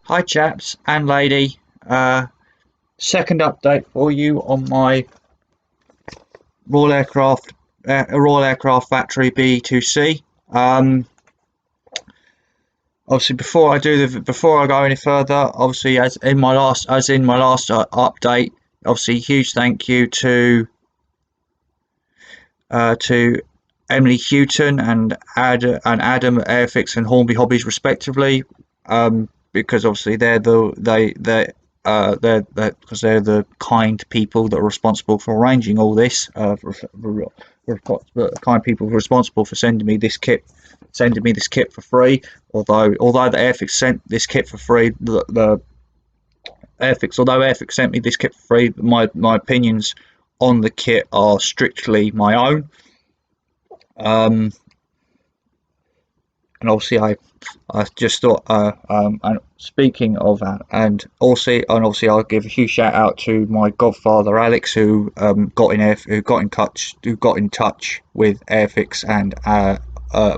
Hi chaps and lady, second update for you on my Royal Aircraft Factory be2c. Obviously, before I go any further, obviously as in my last update, obviously huge thank you to Emily Houghton and Adam at Airfix and Hornby Hobbies respectively, because obviously they're the kind people that are responsible for arranging all this. Kind people responsible for sending me this kit for free. Although the Airfix sent this kit for free, the although Airfix sent me this kit for free, my opinions on the kit are strictly my own. And obviously I just thought, and speaking of that, and obviously I'll give a huge shout out to my godfather Alex, who got in touch with Airfix and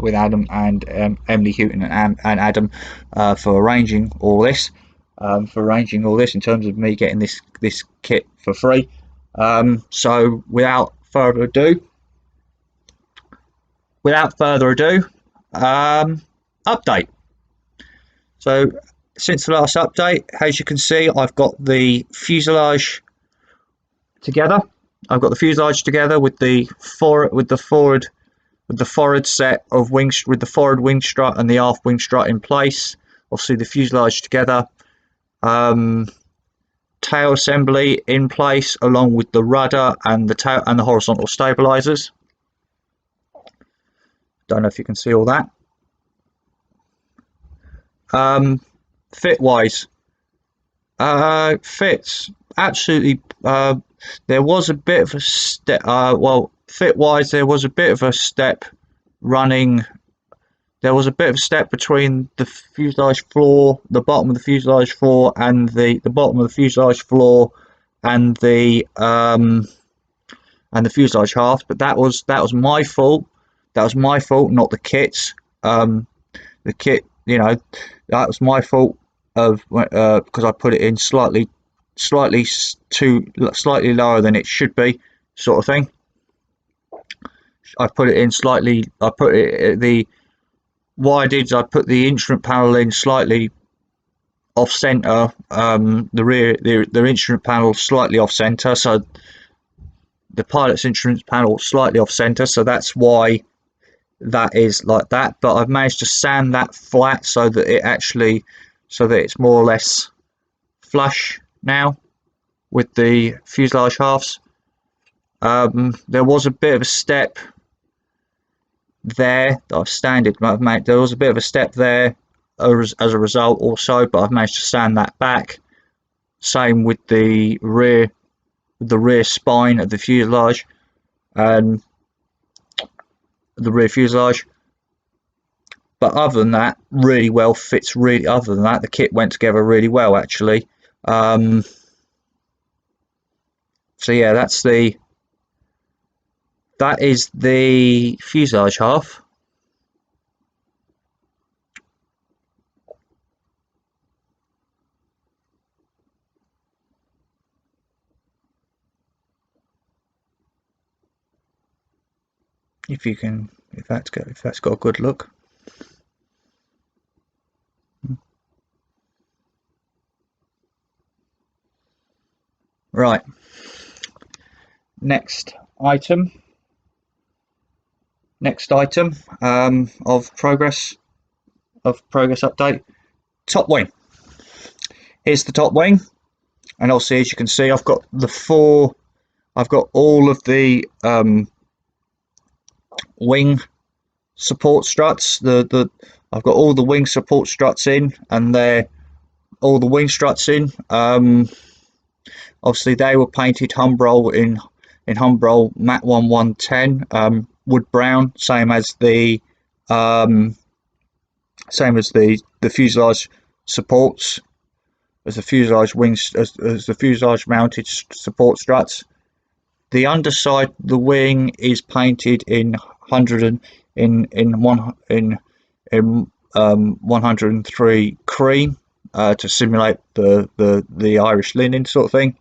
with Adam and Emily Houghton and Adam, for arranging all this, in terms of me getting this kit for free. So without further ado, update. So since the last update, as you can see, I've got the fuselage together. With the forward set of wings, with the forward wing strut and the aft wing strut in place. Obviously, the fuselage together. Tail assembly in place, along with the rudder and the tail and the horizontal stabilizers. Don't know if you can see all that. Fit wise, fits absolutely. There was a bit of a step. Fit wise, there was a bit of a step running. There was a bit of a step between the fuselage floor, the bottom of the fuselage floor, and the bottom of the fuselage floor, and the fuselage shaft. But that was my fault. That was my fault, not the kit's. The kit, that was my fault of because I put it in slightly lower than it should be, sort of thing. I put it in slightly. I put it the What I did is I put the instrument panel in slightly off center. The instrument panel slightly off center, so the pilot's instrument panel slightly off center. So that's why that is like that. But I've managed to sand that flat so that it's more or less flush now with the fuselage halves. There was a bit of a step there that I've made. There was a bit of a step there as a result also, but I've managed to sand that back. Same with the rear spine of the fuselage and the rear fuselage. But other than that, really well fits. Other than that, the kit went together really well actually. So yeah, that is the fuselage half. If that's got a good look. Right. Next item of progress update. Top wing. Here's the top wing, and also as you can see, I've got all of the wing support struts. I've got all the wing support struts in, and all the wing struts in. Obviously they were painted Humbrol in Humbrol matte 1110, wood brown, same as the fuselage supports, as the fuselage mounted support struts. The underside of the wing is painted in 103 cream, to simulate the Irish linen sort of thing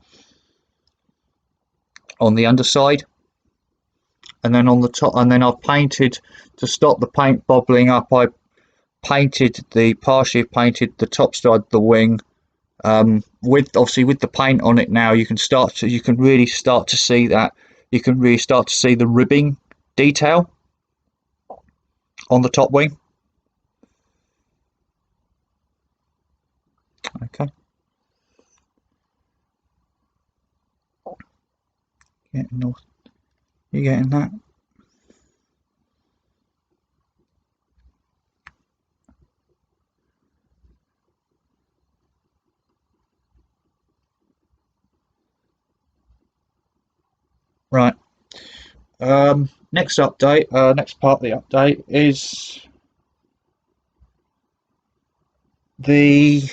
on the underside. And then on the top, and then I've painted, to stop the paint bobbling up, I partially painted the top side of the wing. With obviously with the paint on it now, you can really start to see the ribbing detail on the top wing. Okay. You getting that? Right. Next update. Next part of the update is the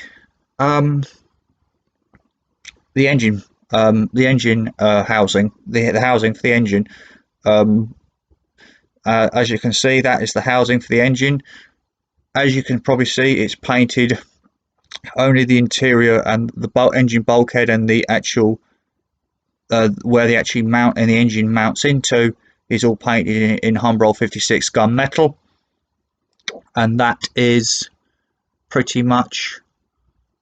engine. The engine housing. The housing for the engine. As you can see, that is the housing for the engine. As you can probably see, it's painted. Only the interior and the engine bulkhead and the actual where the actually mount and the engine mounts into is all painted in Humbrol 56 gunmetal, and that is pretty much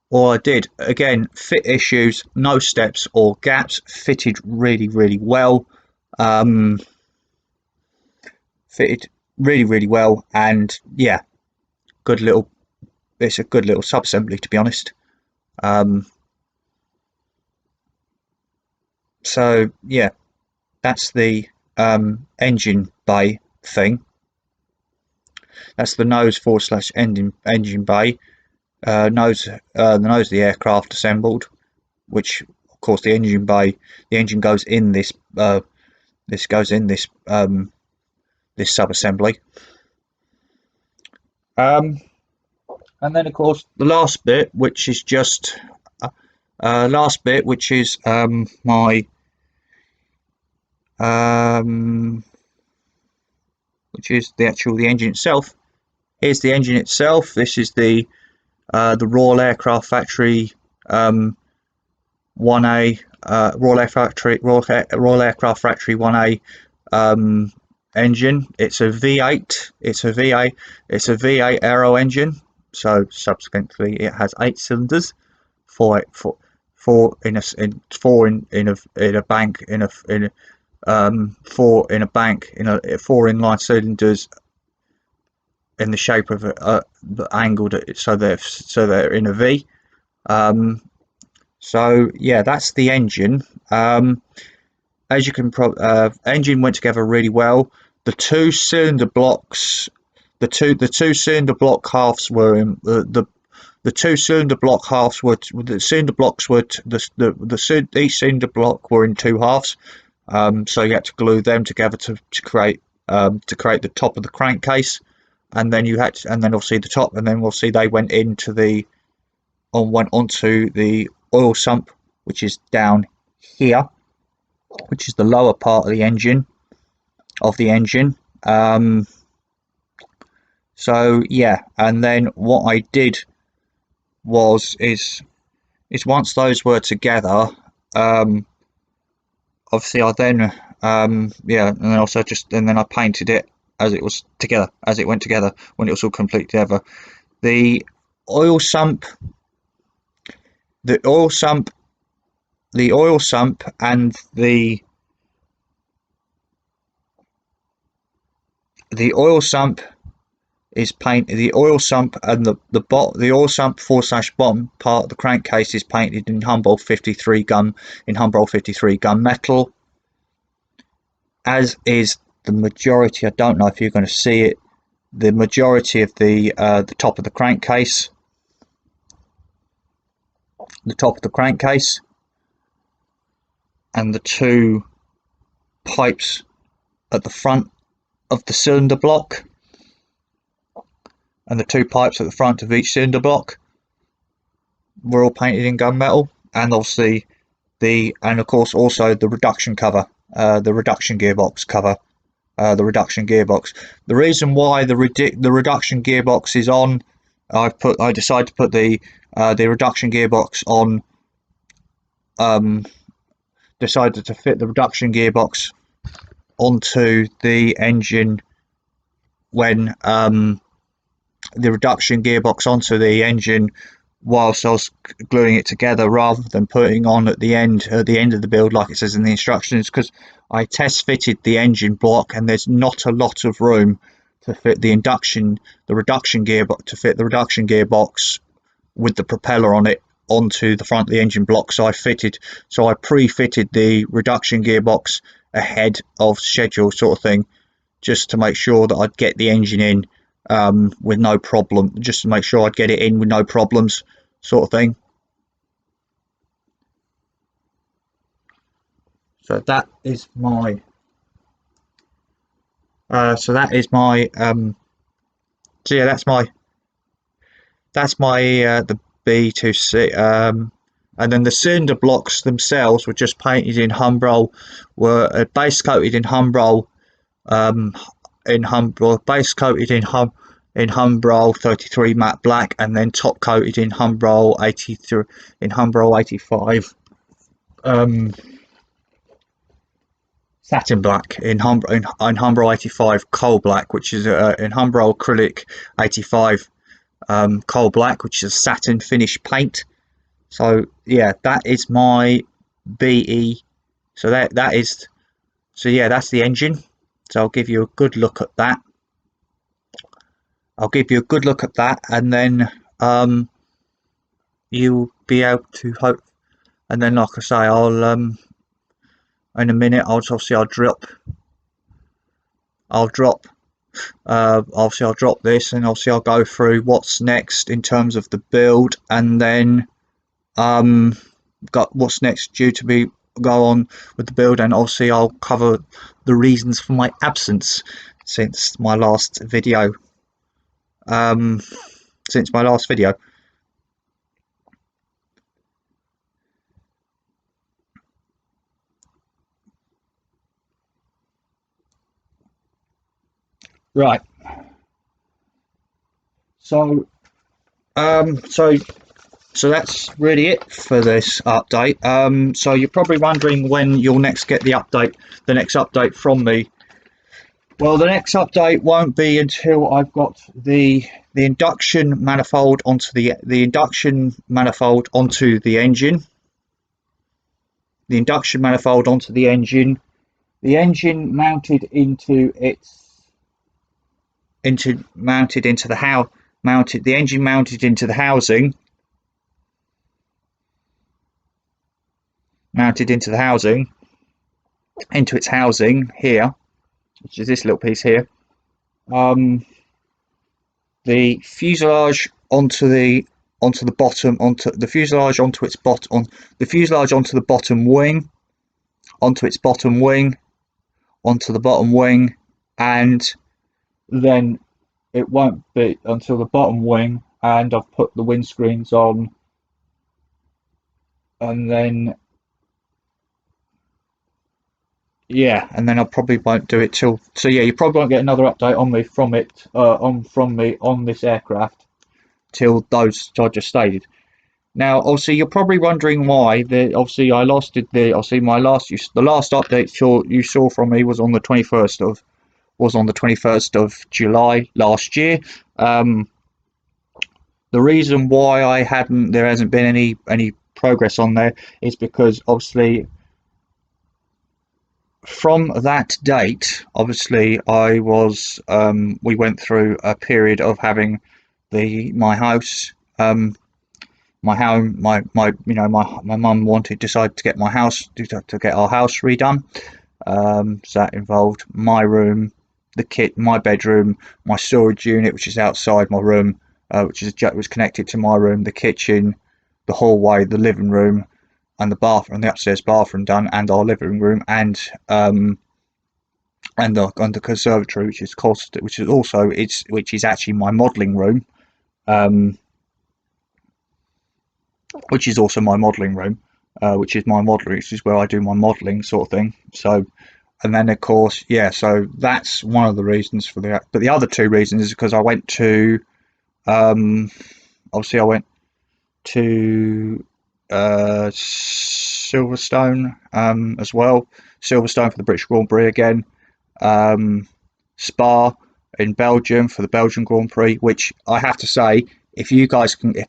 all I did. Again, fit issues, no steps or gaps, fitted really well. Fitted really well, and yeah, it's a good little sub-assembly, to be honest. So yeah, that's the engine bay thing. That's the nose / engine bay. The nose of the aircraft assembled, which of course the engine goes in this this sub-assembly. And then of course the last bit, which is my which is the engine itself. Here's the engine itself. This is the Royal Aircraft Factory 1A Royal Aircraft Factory 1A engine. It's a V8. It's a V8 aero engine. So subsequently, it has 8 cylinders. Four in a bank in a 4 in a bank in a 4 inline cylinders in the shape of angled, so they're in a V. So yeah, that's the engine. As you can engine went together really well. The two cylinder blocks, the two cylinder block halves were in the two cylinder block halves were the cylinder blocks were each cylinder block were in 2 halves. So you had to glue them together to create the top of the crankcase, and then obviously the top, and then obviously they went onto the oil sump, which is down here, which is the lower part of the engine. So yeah, and then what I did is once those were together, obviously I then and then I painted it as it was together, as it went together when it was all complete together. The oil sump and the oil sump and the oil sump / bottom part of the crankcase is painted in Humbrol 53 gun metal, as is the majority. I don't know if you're going to see it. The majority of the top of the crankcase, and the 2 pipes at the front of the cylinder block, and the 2 pipes at the front of each cylinder block were all painted in gunmetal, and obviously of course also the reduction cover, the reduction gearbox cover, the reduction gearbox. The reason why the reduction gearbox is on I decided to put the reduction gearbox on. Decided to fit the reduction gearbox onto the engine when the reduction gearbox onto the engine whilst I was gluing it together, rather than putting on at the end of the build like it says in the instructions, because I test fitted the engine block and there's not a lot of room to fit the reduction gearbox with the propeller on it onto the front of the engine block. So I pre-fitted the reduction gearbox ahead of schedule, sort of thing, just to make sure that I'd get the engine in with no problem, just to make sure I'd get it in with no problems, sort of thing. So that is my so that is my so yeah, that's my the be2c, and then the cylinder blocks themselves were just painted in Humbrol, were base coated in Humbrol, base coated in Humbrol 33 matte black, and then top coated in Humbrol 83 in Humbrol 85 satin black, in Humbrol 85 coal black, which is in Humbrol acrylic 85 coal black, which is a satin finish paint. So yeah, that is my BE. So that is, so yeah, that's the engine. So I'll give you a good look at that. And then you'll be able to hope. And then, like I say, I'll in a minute. Obviously I'll drop this, and obviously I'll go through what's next in terms of the build, and then got what's next due to be go on with the build, and obviously I'll cover the reasons for my absence since my last video. Right. So so that's really it for this update. So you're probably wondering when you'll next get the next update from me. Well, the next update won't be until I've got the induction manifold onto the engine. The induction manifold onto the engine. The engine mounted into the housing. Into its housing here, which is this little piece here. The fuselage onto the bottom, onto the fuselage onto its bottom, the fuselage onto the bottom wing, onto its bottom wing, onto the bottom wing, and then it won't be until the bottom wing, and I've put the windscreens on, and then yeah, and then I probably won't do it till. So yeah, you probably won't get another update on me from this aircraft till those I just stated. Now, obviously, you're probably wondering why. Obviously I lost it. The last update you saw from me was on the 21st of July last year. The reason why there hasn't been any progress on there is because obviously from that date, obviously I was we went through a period of having my house, my home, my mum decided to get my house, to get our house redone. So that involved my room, my bedroom, my storage unit, which is outside my room, which was connected to my room, the kitchen, the hallway, the living room, and the bathroom, the upstairs bathroom done, and our living room, and the conservatory, which is actually my modelling room, which is also my modelling room, which is where I do my modelling, sort of thing. So, and then of course, yeah, so that's one of the reasons for that. But the other two reasons is because I went to Obviously I went to Silverstone as well. Silverstone for the British Grand Prix again. Spa in Belgium for the Belgian Grand Prix, which I have to say, if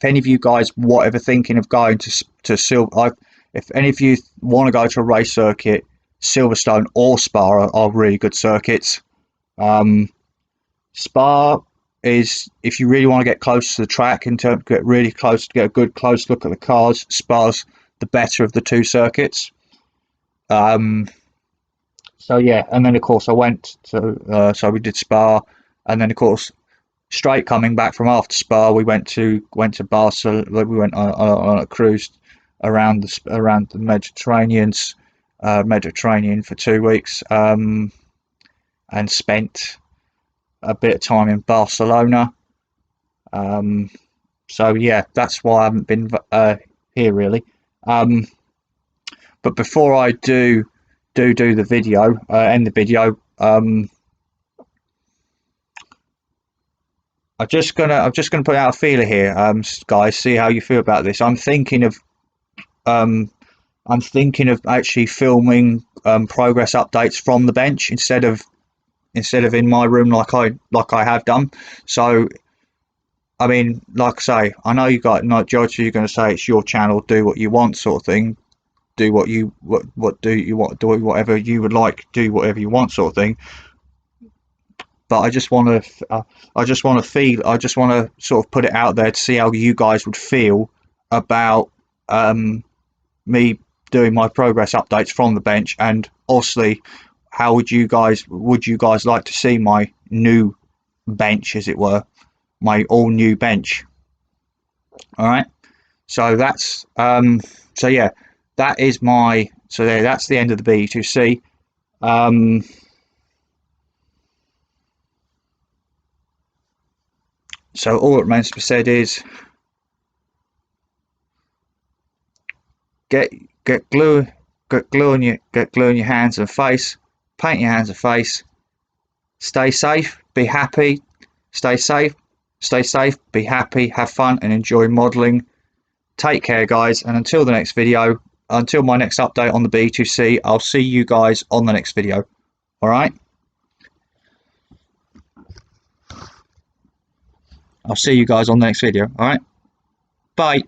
any of you guys were ever thinking of going to Silver, if any of you want to go to a race circuit, Silverstone or Spa are really good circuits. Spa is, if you really want to get close to the track, in terms get really close to get a good close look at the cars, Spa's the better of the two circuits. So yeah, and then of course I went to so we did Spa, and then of course straight coming back from after Spa we went to Barcelona. We went on a cruise around the Mediterranean for 2 weeks, and spent a bit of time in Barcelona. So yeah, that's why I haven't been here really. But before I do the video, end the video, I'm just gonna put out a feeler here, guys. See how you feel about this. I'm thinking of actually filming progress updates from the bench instead of in my room like I have done. So I mean, like I say, I know you got not George. You're going to say it's your channel, do what you want, sort of thing. Do what you do you want, do whatever you would like, do whatever you want, sort of thing. But I just want to, I just want to sort of put it out there to see how you guys would feel about me doing my progress updates from the bench, and obviously, how would you guys like to see my new bench, as it were, my all new bench? All right. So that's so yeah, that is my so there. That's the end of the be2c. So all that remains to be said is get get glue get glue on your hands and face, paint your hands and face. Stay safe, be happy, stay safe, be happy, have fun, and enjoy modelling. Take care, guys, and until the next video, until my next update on the be2c, I'll see you guys on the next video. All right. I'll see you guys on the next video. All right. Bye.